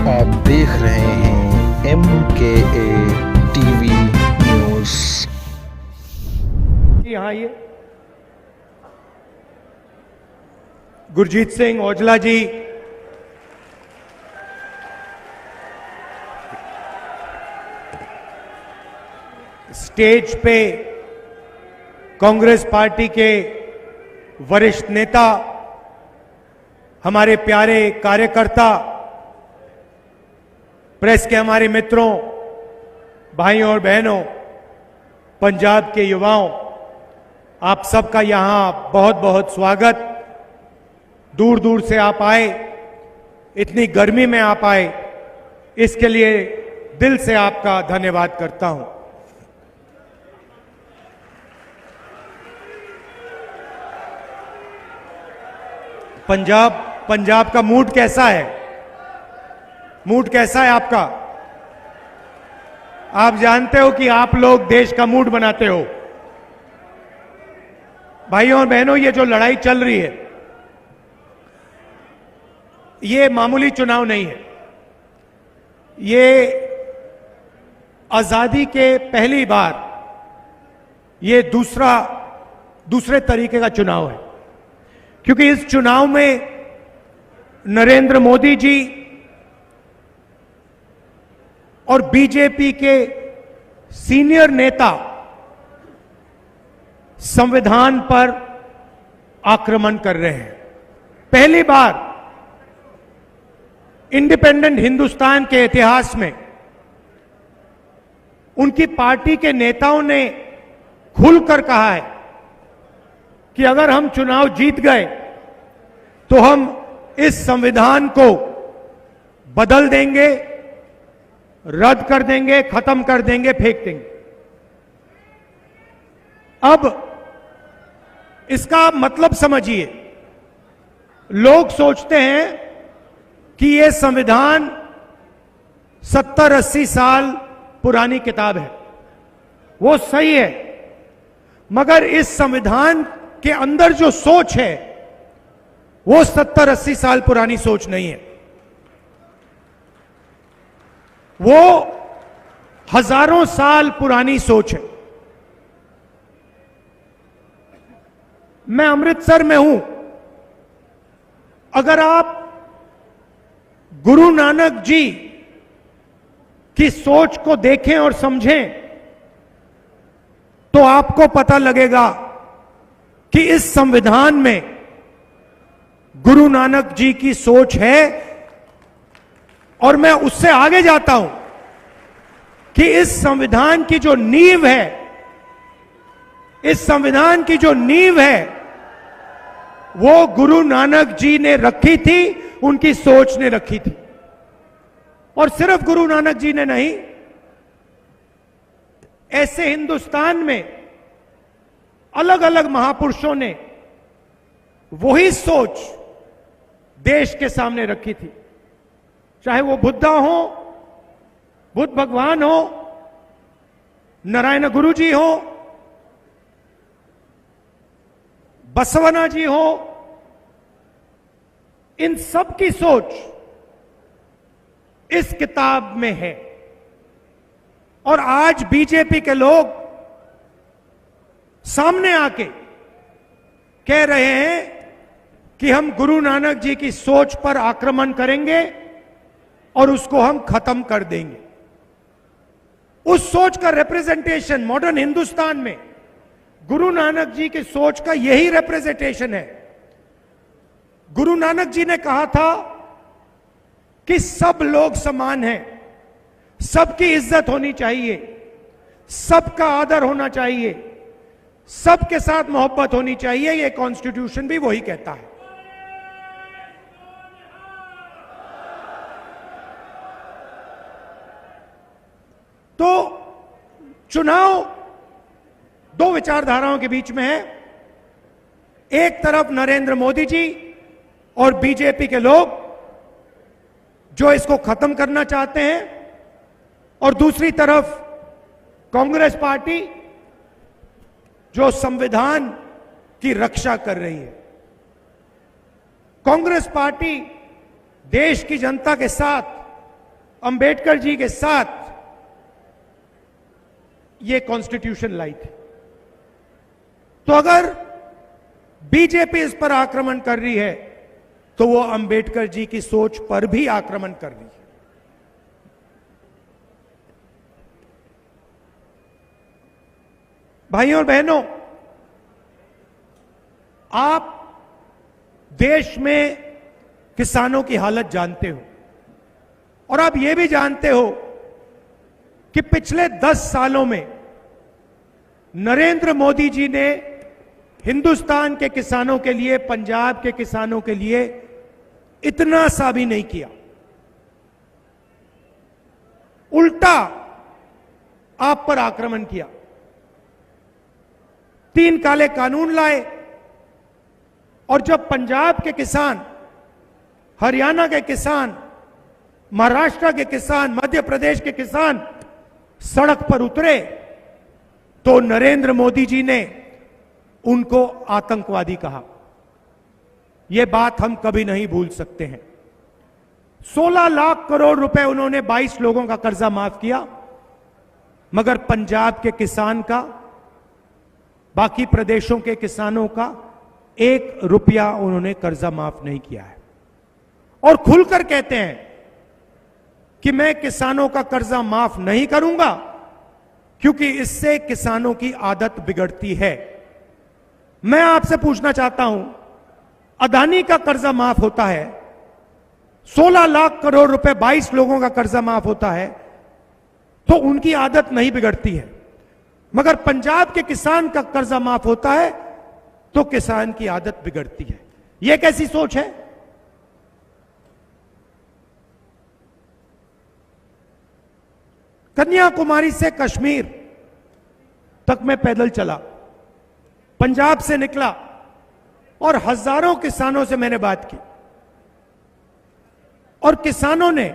आप देख रहे हैं MKA टीवी न्यूज। यहाँ ये गुरजीत सिंह औजला जी, स्टेज पे कांग्रेस पार्टी के वरिष्ठ नेता, हमारे प्यारे कार्यकर्ता, प्रेस के हमारे मित्रों, भाइयों और बहनों, पंजाब के युवाओं, आप सबका यहां बहुत बहुत स्वागत। दूर दूर से आप आए, इतनी गर्मी में आप आए, इसके लिए दिल से आपका धन्यवाद करता हूं। पंजाब का मूड कैसा है? मूड कैसा है आपका? आप जानते हो कि आप लोग देश का मूड बनाते हो। भाइयों और बहनों, ये जो लड़ाई चल रही है, ये मामूली चुनाव नहीं है। ये आजादी के पहली बार ये दूसरे तरीके का चुनाव है, क्योंकि इस चुनाव में नरेंद्र मोदी जी और बीजेपी के सीनियर नेता संविधान पर आक्रमण कर रहे हैं। पहली बार इंडिपेंडेंट हिंदुस्तान के इतिहास में उनकी पार्टी के नेताओं ने खुलकर कहा है कि अगर हम चुनाव जीत गए तो हम इस संविधान को बदल देंगे, रद्द कर देंगे, खत्म कर देंगे, फेंक देंगे। अब इसका मतलब समझिए, लोग सोचते हैं कि यह संविधान 70-80 साल पुरानी किताब है। वो सही है, मगर इस संविधान के अंदर जो सोच है वो 70-80 साल पुरानी सोच नहीं है। वो हजारों साल पुरानी सोच है। मैं अमृतसर में हूं। अगर आप गुरु नानक जी की सोच को देखें और समझें तो आपको पता लगेगा कि इस संविधान में गुरु नानक जी की सोच है। और मैं उससे आगे जाता हूं कि इस संविधान की जो नींव है, इस संविधान की जो नींव है, वो गुरु नानक जी ने रखी थी, उनकी सोच ने रखी थी। और सिर्फ गुरु नानक जी ने नहीं, ऐसे हिंदुस्तान में अलग अलग महापुरुषों ने वही सोच देश के सामने रखी थी। चाहे वो बुद्धा हो, बुद्ध भगवान हो, नारायण गुरु जी हो, बसवना जी हो, इन सब की सोच इस किताब में है। और आज बीजेपी के लोग सामने आके कह रहे हैं कि हम गुरु नानक जी की सोच पर आक्रमण करेंगे और उसको हम खत्म कर देंगे। उस सोच का रिप्रेजेंटेशन मॉडर्न हिंदुस्तान में गुरु नानक जी की सोच का यही रिप्रेजेंटेशन है। गुरु नानक जी ने कहा था कि सब लोग समान हैं, सबकी इज्जत होनी चाहिए, सबका आदर होना चाहिए, सबके साथ मोहब्बत होनी चाहिए। यह कॉन्स्टिट्यूशन भी वही कहता है। तो चुनाव दो विचारधाराओं के बीच में है। एक तरफ नरेंद्र मोदी जी और बीजेपी के लोग जो इसको खत्म करना चाहते हैं, और दूसरी तरफ कांग्रेस पार्टी जो संविधान की रक्षा कर रही है। कांग्रेस पार्टी देश की जनता के साथ अंबेडकर जी के साथ ये कॉन्स्टिट्यूशन लाई थी। तो अगर बीजेपी इस पर आक्रमण कर रही है तो वो अंबेडकर जी की सोच पर भी आक्रमण कर रही है। भाइयों और बहनों, आप देश में किसानों की हालत जानते हो और आप यह भी जानते हो कि पिछले 10 सालों में नरेंद्र मोदी जी ने हिंदुस्तान के किसानों के लिए, पंजाब के किसानों के लिए इतना सा भी नहीं किया। उल्टा आप पर आक्रमण किया। 3 काले कानून लाए और जब पंजाब के किसान, हरियाणा के किसान, महाराष्ट्र के किसान, मध्य प्रदेश के किसान सड़क पर उतरे तो नरेंद्र मोदी जी ने उनको आतंकवादी कहा। यह बात हम कभी नहीं भूल सकते हैं। 16 लाख करोड़ रुपए उन्होंने 22 लोगों का कर्जा माफ किया, मगर पंजाब के किसान का, बाकी प्रदेशों के किसानों का 1 रुपया उन्होंने कर्जा माफ नहीं किया है। और खुलकर कहते हैं कि मैं किसानों का कर्जा माफ नहीं करूंगा क्योंकि इससे किसानों की आदत बिगड़ती है। मैं आपसे पूछना चाहता हूं, अदानी का कर्जा माफ होता है, 16 लाख करोड़ रुपए 22 लोगों का कर्जा माफ होता है, तो उनकी आदत नहीं बिगड़ती है, मगर पंजाब के किसान का कर्जा माफ होता है तो किसान की आदत बिगड़ती है। यह कैसी सोच है? कन्याकुमारी से कश्मीर तक मैं पैदल चला, पंजाब से निकला और हजारों किसानों से मैंने बात की और किसानों ने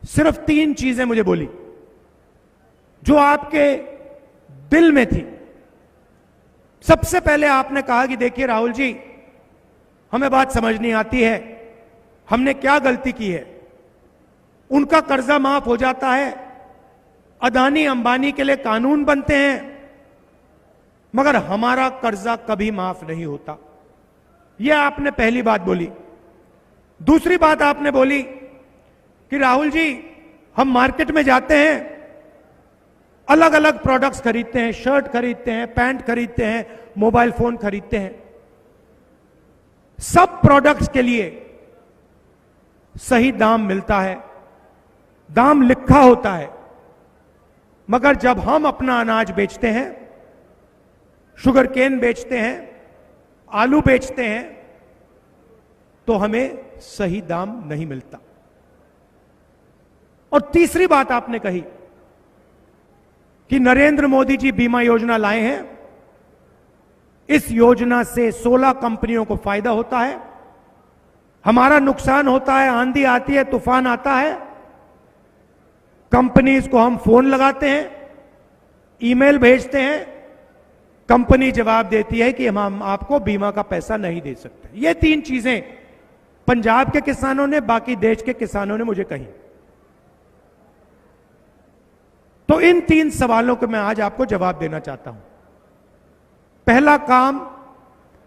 सिर्फ 3 चीजें मुझे बोली जो आपके दिल में थी। सबसे पहले आपने कहा कि देखिए राहुल जी, हमें बात समझ नहीं आती है, हमने क्या गलती की है। उनका कर्जा माफ हो जाता है, अदानी अंबानी के लिए कानून बनते हैं, मगर हमारा कर्जा कभी माफ नहीं होता। यह आपने पहली बात बोली। दूसरी बात आपने बोली कि राहुल जी, हम मार्केट में जाते हैं, अलग अलग प्रोडक्ट्स खरीदते हैं, शर्ट खरीदते हैं, पैंट खरीदते हैं, मोबाइल फोन खरीदते हैं, सब प्रोडक्ट्स के लिए सही दाम मिलता है, दाम लिखा होता है, मगर जब हम अपना अनाज बेचते हैं, शुगर केन बेचते हैं, आलू बेचते हैं, तो हमें सही दाम नहीं मिलता। और तीसरी बात आपने कही कि नरेंद्र मोदी जी बीमा योजना लाए हैं, इस योजना से 16 कंपनियों को फायदा होता है, हमारा नुकसान होता है, आंधी आती है, तूफान आता है, कंपनीज को हम फोन लगाते हैं, ईमेल भेजते हैं, कंपनी जवाब देती है कि हम आपको बीमा का पैसा नहीं दे सकते। ये 3 चीजें पंजाब के किसानों ने, बाकी देश के किसानों ने मुझे कही। तो इन 3 सवालों को मैं आज आपको जवाब देना चाहता हूं। पहला काम,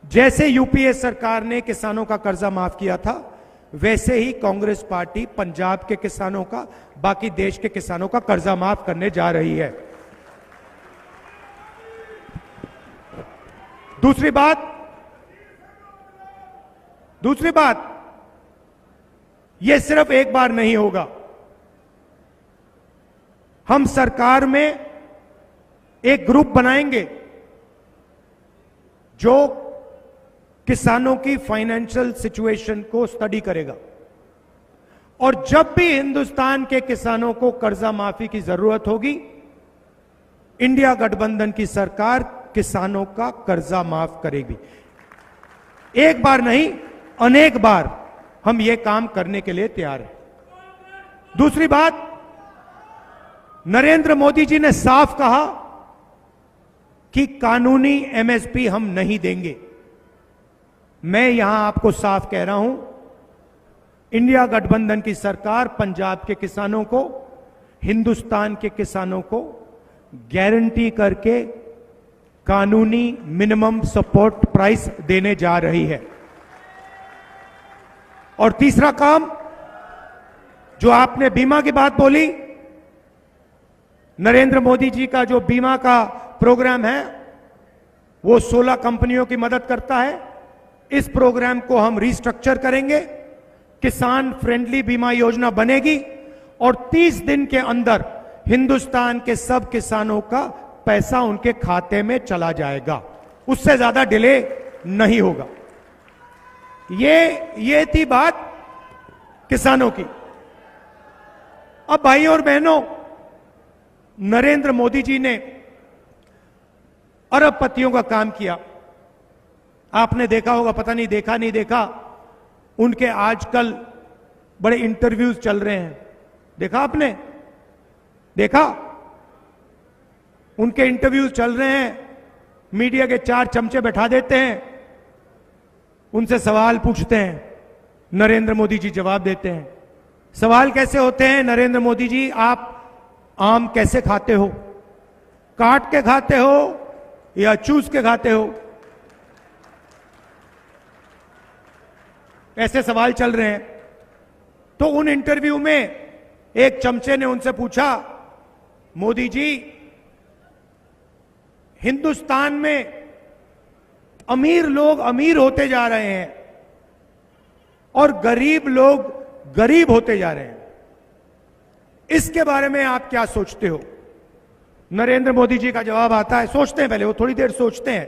जैसे यूपीए सरकार ने किसानों का कर्जा माफ किया था, वैसे ही कांग्रेस पार्टी पंजाब के किसानों का, बाकी देश के किसानों का कर्जा माफ करने जा रही है। दूसरी बात, यह सिर्फ एक बार नहीं होगा। हम सरकार में एक ग्रुप बनाएंगे जो किसानों की फाइनेंशियल सिचुएशन को स्टडी करेगा, और जब भी हिंदुस्तान के किसानों को कर्जा माफी की जरूरत होगी, इंडिया गठबंधन की सरकार किसानों का कर्जा माफ करेगी। एक बार नहीं, अनेक बार हम यह काम करने के लिए तैयार हैं। दूसरी बात, नरेंद्र मोदी जी ने साफ कहा कि कानूनी एमएसपी हम नहीं देंगे। मैं यहां आपको साफ कह रहा हूं, इंडिया गठबंधन की सरकार पंजाब के किसानों को, हिंदुस्तान के किसानों को गारंटी करके कानूनी मिनिमम सपोर्ट प्राइस देने जा रही है। और तीसरा काम, जो आपने बीमा की बात बोली, नरेंद्र मोदी जी का जो बीमा का प्रोग्राम है वो 16 कंपनियों की मदद करता है। इस प्रोग्राम को हम रिस्ट्रक्चर करेंगे, किसान फ्रेंडली बीमा योजना बनेगी और 30 दिन के अंदर हिंदुस्तान के सब किसानों का पैसा उनके खाते में चला जाएगा, उससे ज्यादा डिले नहीं होगा। ये थी बात किसानों की। अब भाइयों और बहनों, नरेंद्र मोदी जी ने अरबपतियों का काम किया। आपने देखा होगा, पता नहीं देखा नहीं देखा, उनके आजकल बड़े इंटरव्यूज चल रहे हैं। देखा आपने? देखा? उनके इंटरव्यूज चल रहे हैं, मीडिया के 4 चमचे बैठा देते हैं, उनसे सवाल पूछते हैं, नरेंद्र मोदी जी जवाब देते हैं। सवाल कैसे होते हैं? नरेंद्र मोदी जी, आप आम कैसे खाते हो? काट के खाते हो या चूस के खाते हो? ऐसे सवाल चल रहे हैं। तो उन इंटरव्यू में एक चमचे ने उनसे पूछा, मोदी जी, हिंदुस्तान में अमीर लोग अमीर होते जा रहे हैं और गरीब लोग गरीब होते जा रहे हैं, इसके बारे में आप क्या सोचते हो? नरेंद्र मोदी जी का जवाब आता है, सोचते हैं, पहले वो थोड़ी देर सोचते हैं,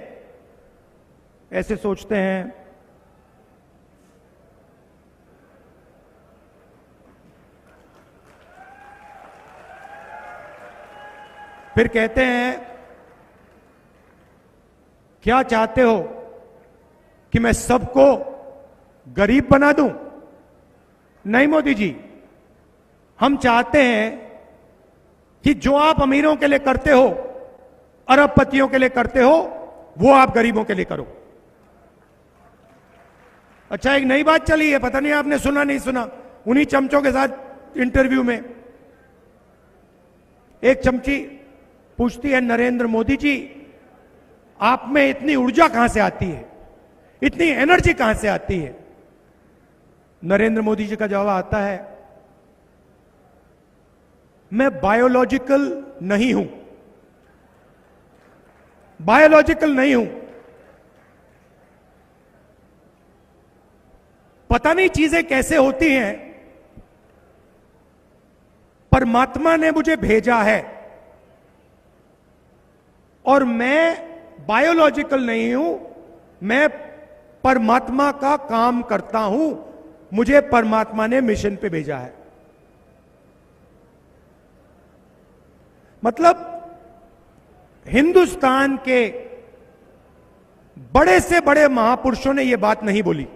ऐसे सोचते हैं, फिर कहते हैं, क्या चाहते हो कि मैं सबको गरीब बना दूं? नहीं मोदी जी, हम चाहते हैं कि जो आप अमीरों के लिए करते हो, अरबपतियों के लिए करते हो, वो आप गरीबों के लिए करो। अच्छा, एक नई बात चली है, पता नहीं आपने सुना नहीं सुना, उन्हीं चमचों के साथ इंटरव्यू में एक चमची पूछती है, नरेंद्र मोदी जी, आप में इतनी ऊर्जा कहां से आती है, इतनी एनर्जी कहां से आती है? नरेंद्र मोदी जी का जवाब आता है, मैं बायोलॉजिकल नहीं हूं, बायोलॉजिकल नहीं हूं। पता नहीं चीजें कैसे होती हैं, परमात्मा ने मुझे भेजा है और मैं बायोलॉजिकल नहीं हूं, मैं परमात्मा का काम करता हूं, मुझे परमात्मा ने मिशन पे भेजा है। मतलब हिंदुस्तान के बड़े से बड़े महापुरुषों ने यह बात नहीं बोली,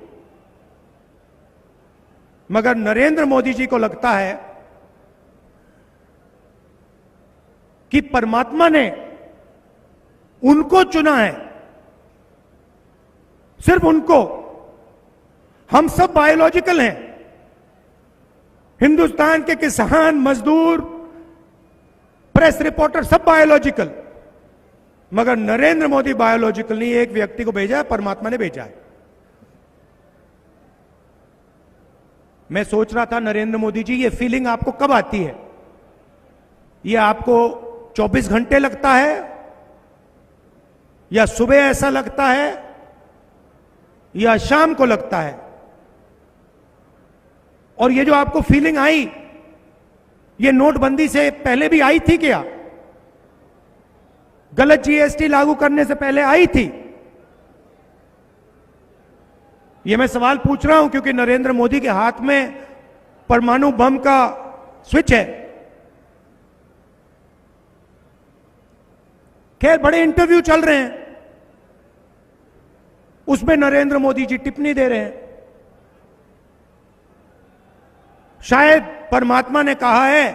मगर नरेंद्र मोदी जी को लगता है कि परमात्मा ने उनको चुना है, सिर्फ उनको। हम सब बायोलॉजिकल हैं, हिंदुस्तान के किसान, मजदूर, प्रेस रिपोर्टर, सब बायोलॉजिकल, मगर नरेंद्र मोदी बायोलॉजिकल नहीं। एक व्यक्ति को भेजा है, परमात्मा ने भेजा है। मैं सोच रहा था, नरेंद्र मोदी जी, ये फीलिंग आपको कब आती है? ये आपको 24 घंटे लगता है या सुबह ऐसा लगता है या शाम को लगता है? और ये जो आपको फीलिंग आई, ये नोटबंदी से पहले भी आई थी क्या? गलत जीएसटी लागू करने से पहले आई थी? ये मैं सवाल पूछ रहा हूं क्योंकि नरेंद्र मोदी के हाथ में परमाणु बम का स्विच है। खैर, बड़े इंटरव्यू चल रहे हैं, उसमें नरेंद्र मोदी जी टिप्पणी दे रहे हैं। शायद परमात्मा ने कहा है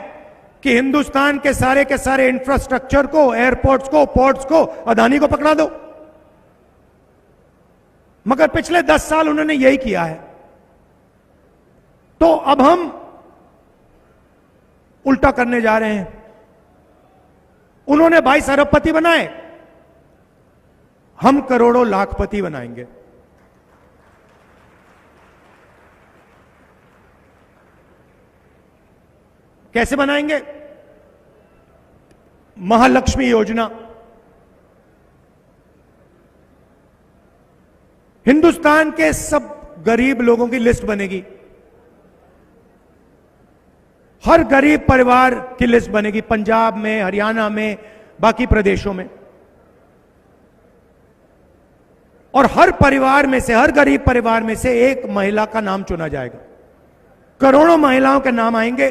कि हिंदुस्तान के सारे इंफ्रास्ट्रक्चर को, एयरपोर्ट्स को, पोर्ट्स को अदानी को पकड़ा दो। मगर पिछले 10 साल उन्होंने यही किया है। तो अब हम उल्टा करने जा रहे हैं। उन्होंने 22 अरबपति बनाए, हम करोड़ों लाखपति बनाएंगे। कैसे बनाएंगे? महालक्ष्मी योजना, हिंदुस्तान के सब गरीब लोगों की लिस्ट बनेगी, हर गरीब परिवार की लिस्ट बनेगी, पंजाब में, हरियाणा में, बाकी प्रदेशों में, और हर परिवार में से, हर गरीब परिवार में से एक महिला का नाम चुना जाएगा। करोड़ों महिलाओं के नाम आएंगे।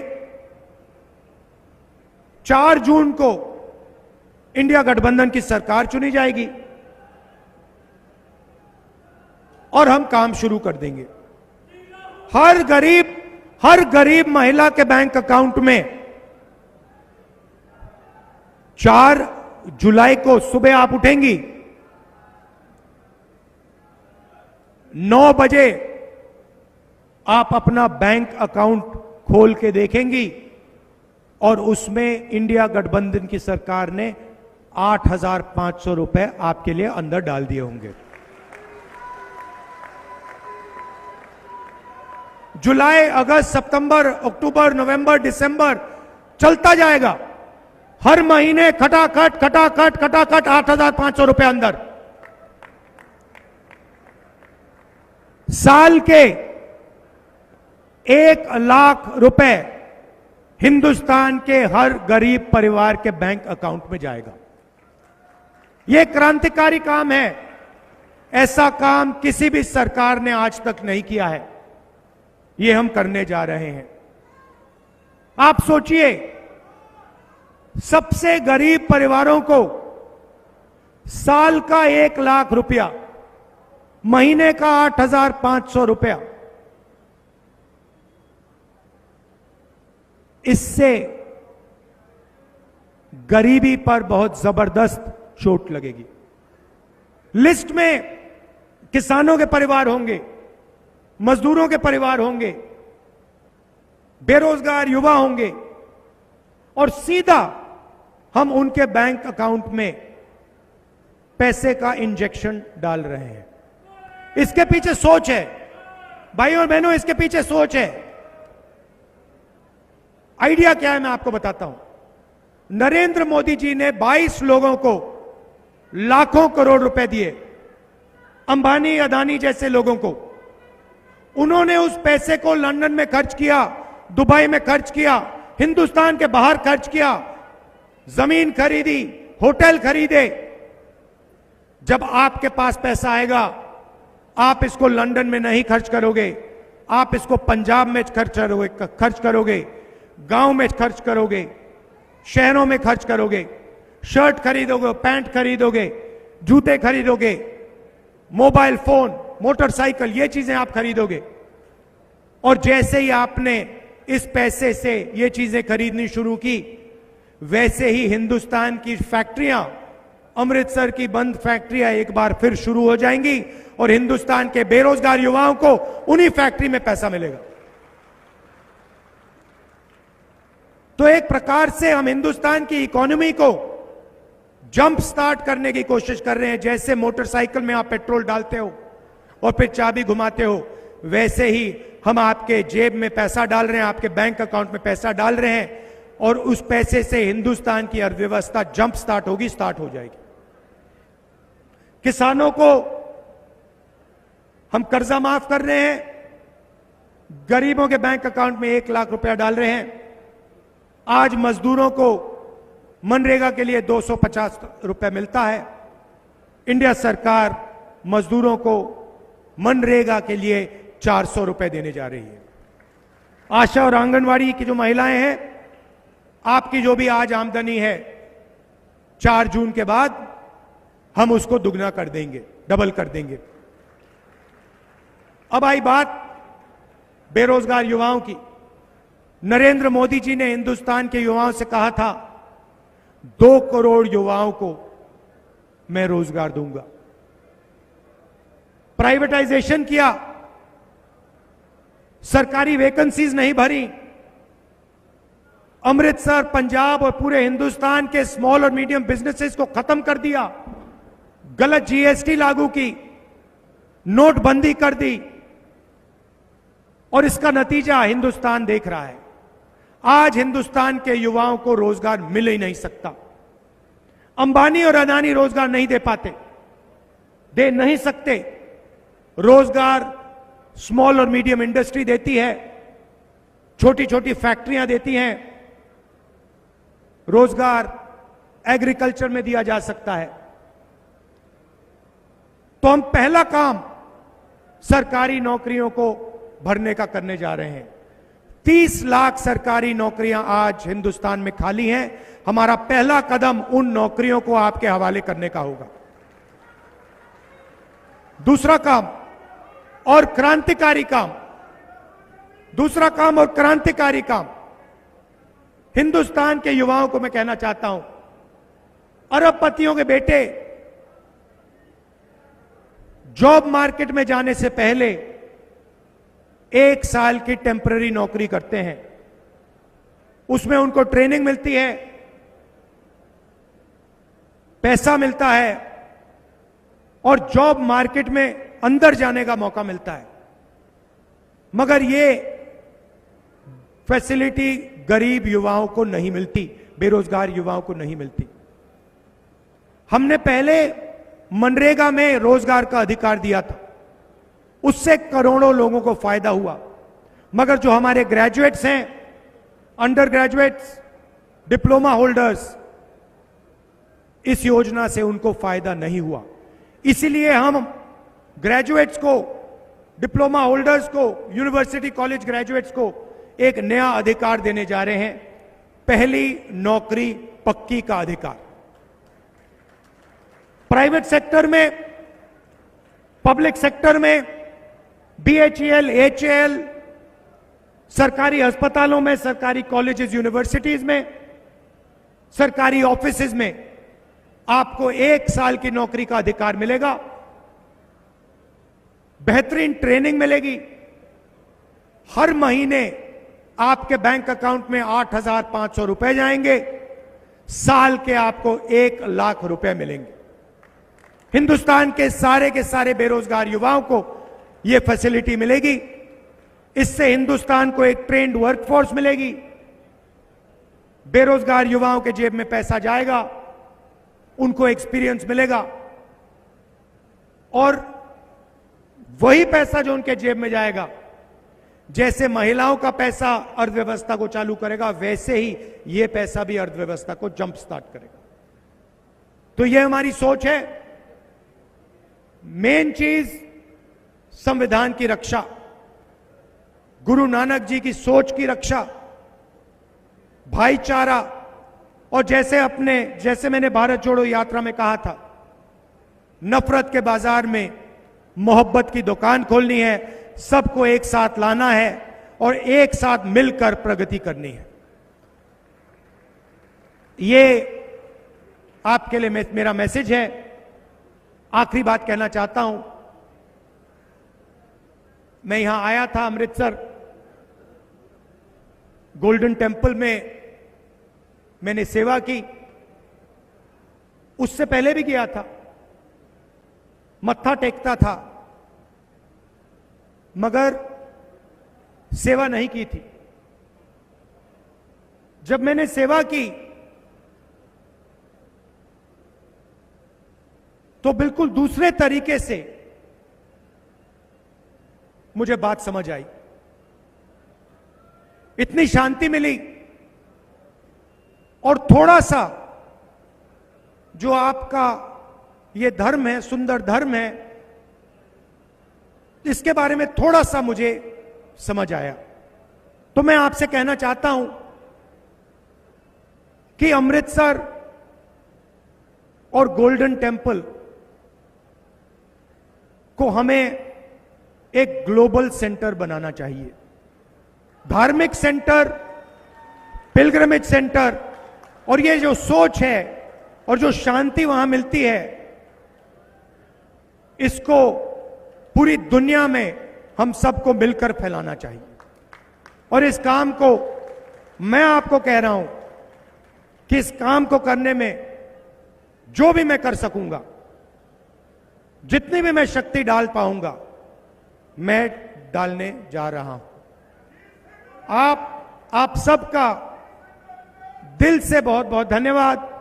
4 जून को इंडिया गठबंधन की सरकार चुनी जाएगी और हम काम शुरू कर देंगे। हर गरीब महिला के बैंक अकाउंट में 4 जुलाई को सुबह आप उठेंगी, 9 बजे आप अपना बैंक अकाउंट खोल के देखेंगी और उसमें इंडिया गठबंधन की सरकार ने 8,500 रुपए आपके लिए अंदर डाल दिए होंगे। जुलाई, अगस्त, सितंबर, अक्टूबर, नवंबर, दिसंबर चलता जाएगा। हर महीने खटाखट 8,500 रुपए अंदर। साल के 1 लाख रुपए हिंदुस्तान के हर गरीब परिवार के बैंक अकाउंट में जाएगा। यह क्रांतिकारी काम है। ऐसा काम किसी भी सरकार ने आज तक नहीं किया है। यह हम करने जा रहे हैं। आप सोचिए, सबसे गरीब परिवारों को साल का 1 लाख रुपया, महीने का 8,500 रुपया, इससे गरीबी पर बहुत जबरदस्त चोट लगेगी। लिस्ट में किसानों के परिवार होंगे, मजदूरों के परिवार होंगे, बेरोजगार युवा होंगे, और सीधा हम उनके बैंक अकाउंट में पैसे का इंजेक्शन डाल रहे हैं। इसके पीछे सोच है भाइयों और बहनों, इसके पीछे सोच है। आइडिया क्या है मैं आपको बताता हूं। नरेंद्र मोदी जी ने 22 लोगों को लाखों करोड़ रुपए दिए, अंबानी, अदानी जैसे लोगों को। उन्होंने उस पैसे को लंदन में खर्च किया, दुबई में खर्च किया, हिंदुस्तान के बाहर खर्च किया, जमीन खरीदी, होटल खरीदे। जब आपके पास पैसा आएगा, आप इसको लंदन में नहीं खर्च करोगे, आप इसको पंजाब में खर्च करोगे, गांव में खर्च करोगे, शहरों में खर्च करोगे, शर्ट खरीदोगे, पैंट खरीदोगे, जूते खरीदोगे, मोबाइल फोन, मोटरसाइकिल, ये चीजें आप खरीदोगे। और जैसे ही आपने इस पैसे से ये चीजें खरीदनी शुरू की, वैसे ही हिंदुस्तान की फैक्ट्रियां, अमृतसर की बंद फैक्ट्रियां एक बार फिर शुरू हो जाएंगी और हिंदुस्तान के बेरोजगार युवाओं को उन्हीं फैक्ट्री में पैसा मिलेगा। तो एक प्रकार से हम हिंदुस्तान की इकोनॉमी को जंप स्टार्ट करने की कोशिश कर रहे हैं। जैसे मोटरसाइकिल में आप पेट्रोल डालते हो और फिर चाबी घुमाते हो, वैसे ही हम आपके जेब में पैसा डाल रहे हैं, आपके बैंक अकाउंट में पैसा डाल रहे हैं, और उस पैसे से हिंदुस्तान की अर्थव्यवस्था जंप स्टार्ट होगी, स्टार्ट हो जाएगी। किसानों को हम कर्जा माफ कर रहे हैं, गरीबों के बैंक अकाउंट में 1 लाख रुपया डाल रहे हैं। आज मजदूरों को मनरेगा के लिए 250 रुपए मिलता है। इंडिया सरकार मजदूरों को मनरेगा के लिए 400 रुपए देने जा रही है। आशा और आंगनवाड़ी की जो महिलाएं हैं, आपकी जो भी आज आमदनी है, 4 जून के बाद हम उसको दुगना कर देंगे, डबल कर देंगे। अब आई बात बेरोजगार युवाओं की। नरेंद्र मोदी जी ने हिंदुस्तान के युवाओं से कहा था, 2 करोड़ युवाओं को मैं रोजगार दूंगा। प्राइवेटाइजेशन किया, सरकारी वैकेंसीज नहीं भरी। अमृतसर, पंजाब और पूरे हिंदुस्तान के स्मॉल और मीडियम बिजनेसेस को खत्म कर दिया। गलत जीएसटी लागू की, नोटबंदी कर दी, और इसका नतीजा हिंदुस्तान देख रहा है। आज हिंदुस्तान के युवाओं को रोजगार मिल ही नहीं सकता। अंबानी और अदानी रोजगार नहीं दे पाते, दे नहीं सकते। रोजगार स्मॉल और मीडियम इंडस्ट्री देती है, छोटी छोटी फैक्ट्रियां देती हैं। रोजगार एग्रीकल्चर में दिया जा सकता है। तो हम पहला काम सरकारी नौकरियों को भरने का करने जा रहे हैं। 30 लाख सरकारी नौकरियां आज हिंदुस्तान में खाली हैं। हमारा पहला कदम उन नौकरियों को आपके हवाले करने का होगा। दूसरा काम और क्रांतिकारी काम, दूसरा काम और क्रांतिकारी काम, हिंदुस्तान के युवाओं को मैं कहना चाहता हूं, अरबपतियों के बेटे जॉब मार्केट में जाने से पहले 1 साल की टेम्पररी नौकरी करते हैं। उसमें उनको ट्रेनिंग मिलती है, पैसा मिलता है और जॉब मार्केट में अंदर जाने का मौका मिलता है। मगर ये फैसिलिटी गरीब युवाओं को नहीं मिलती, बेरोजगार युवाओं को नहीं मिलती। हमने पहले मनरेगा में रोजगार का अधिकार दिया था, उससे करोड़ों लोगों को फायदा हुआ। मगर जो हमारे ग्रेजुएट्स हैं, अंडर ग्रेजुएट्स, डिप्लोमा होल्डर्स, इस योजना से उनको फायदा नहीं हुआ। इसीलिए हम ग्रेजुएट्स को, डिप्लोमा होल्डर्स को, यूनिवर्सिटी कॉलेज ग्रेजुएट्स को एक नया अधिकार देने जा रहे हैं, पहली नौकरी पक्की का अधिकार। प्राइवेट सेक्टर में, पब्लिक सेक्टर में, बीएचईएल, एचएएल, सरकारी अस्पतालों में, सरकारी कॉलेजेस, यूनिवर्सिटीज में, सरकारी ऑफिसेज में आपको 1 साल की नौकरी का अधिकार मिलेगा। बेहतरीन ट्रेनिंग मिलेगी। हर महीने आपके बैंक अकाउंट में 8,500 रुपए जाएंगे। साल के आपको 1 लाख रुपए मिलेंगे। हिंदुस्तान के सारे बेरोजगार युवाओं को यह फैसिलिटी मिलेगी। इससे हिंदुस्तान को एक ट्रेंड वर्कफोर्स मिलेगी। बेरोजगार युवाओं के जेब में पैसा जाएगा, उनको एक्सपीरियंस मिलेगा, और वही पैसा जो उनके जेब में जाएगा, जैसे महिलाओं का पैसा अर्थव्यवस्था को चालू करेगा, वैसे ही यह पैसा भी अर्थव्यवस्था को जंप स्टार्ट करेगा। तो यह हमारी सोच है। मेन चीज संविधान की रक्षा, गुरु नानक जी की सोच की रक्षा, भाईचारा, और जैसे मैंने भारत जोड़ो यात्रा में कहा था, नफरत के बाजार में मोहब्बत की दुकान खोलनी है, सबको एक साथ लाना है और एक साथ मिलकर प्रगति करनी है। ये आपके लिए मेरा मैसेज है। आखिरी बात कहना चाहता हूं, मैं यहां आया था अमृतसर, गोल्डन टेम्पल में मैंने सेवा की। उससे पहले भी गया था, मत्था टेकता था, मगर सेवा नहीं की थी। जब मैंने सेवा की तो बिल्कुल दूसरे तरीके से मुझे बात समझ आई। इतनी शांति मिली, और थोड़ा सा जो आपका ये धर्म है, सुंदर धर्म है, इसके बारे में थोड़ा सा मुझे समझ आया। तो मैं आपसे कहना चाहता हूं कि अमृतसर और गोल्डन टेम्पल को हमें एक ग्लोबल सेंटर बनाना चाहिए। धार्मिक सेंटर, पिलग्रिमेज सेंटर, और ये जो सोच है और जो शांति वहां मिलती है, इसको पूरी दुनिया में हम सबको मिलकर फैलाना चाहिए। और इस काम को मैं आपको कह रहा हूं कि इस काम को करने में जो भी मैं कर सकूंगा, जितनी भी मैं शक्ति डाल पाऊंगा, मैं डालने जा रहा हूं। आप सबका दिल से बहुत बहुत धन्यवाद।